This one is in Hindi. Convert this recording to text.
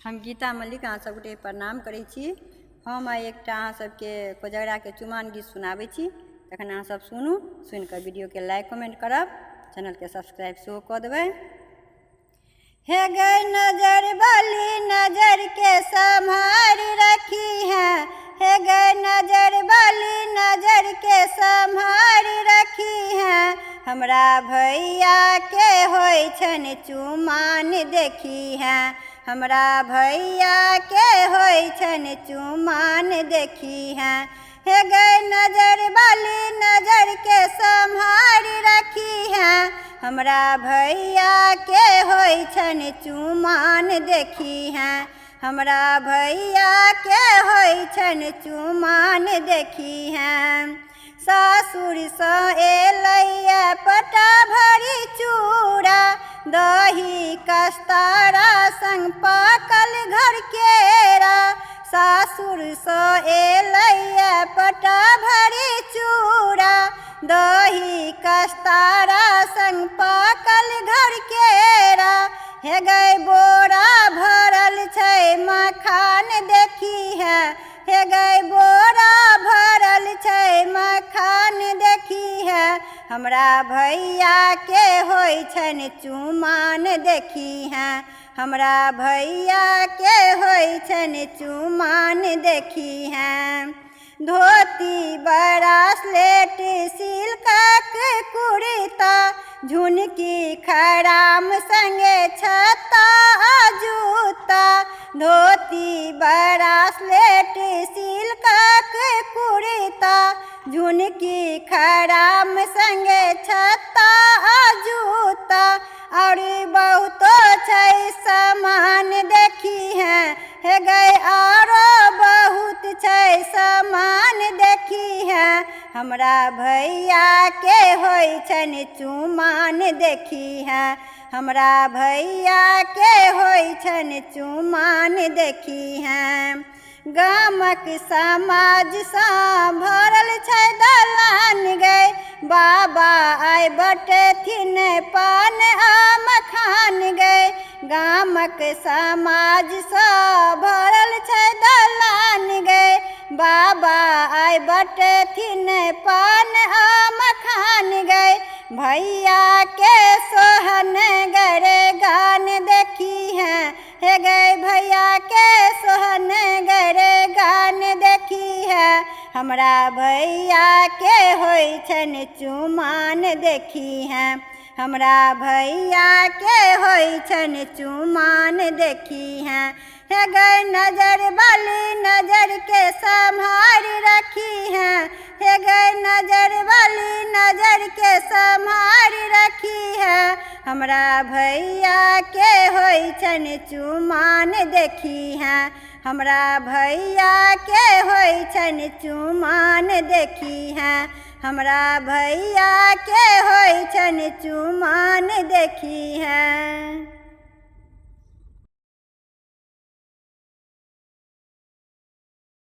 हम गीता मल्लिक अहाँ सब गोटे प्रणाम करै छी। हम आइ एकटा अहाँ सबके कोजगराके चुमाओन गीत सुनाबै छी, तखन अहाँ सब सुनू। सुनिकऽ वीडियोके लाइक कमेंट करब, चैनलके सब्सक्राइब सेहो कऽ देबै। हे गै नजर वाली नजर के सम्हारी रखी है, हे गै नजर वाली नजर के सम्हारी रखी है। हमरा भैया के होय छन चुमाओन देखी है, हमरा भैया के होय छन चुमाओन देखी है। हे गै नजर वाली नजर के सम्हारी रखी है, हमरा भैया के होय छन चुमाओन देखी है, हमरा भैया के होय छन चुमाओन देखी है। सासुर सँ एलैया पटा भरी चूड़ा, दही कस्तारा संग पाकल घर केरा। सासुर सँ एलैया पटा भरी चूड़ा, दही कस्तारा संग पाकल घर केरा। हे गै बोरा भरल छै मखान देखी है, हे गै बोरा भरल छै मखान देखी है। हमरा भैया के होय छन चुमाओन देखी है, हमरा भैया के होय छन चुमाओन देखी है। धोती ब्रासलेट सिल्कक कुर्ता, झुनकी खराम संगे छत्ता जूता। धोती ब्रासलेट सिल्कक कुर्ता, झुनकी खराम संगे छत्ता जूता। और बहुतो छै सामान देखी है, हे गै आरो बहुत छै सामान देखी है। हमरा भैया के होय छन चुमाओन देखी है, हमरा भैया के होय छन चुमाओन देखी है। गामक समाज सँ भरल छै दलान गै, बाबा आइ बटथिन पान आ मखान गै। गामक समाज सँ भरल छै दलान गै, बाबा आइ बटथिन पान आ मखान गै। भैया के सोहन गरे गान देखी है, हे गै भैया के सोहन गरे गान देखी है। हमरा भैया के होय छन चुमाओन देखी है, हमरा भैया के होय छन चुमाओन देखी है। हे गै नजर वाली नजर के सम्हारी रखी है, हे गै नजर वाली नजर के सम्हारी रखी है। हमरा भैया के होय छन चुमाओन देखी है, हमरा भैया के होय छन चुमाओन देखी है, हमरा भैया के होय छन चुमाओन देखी है।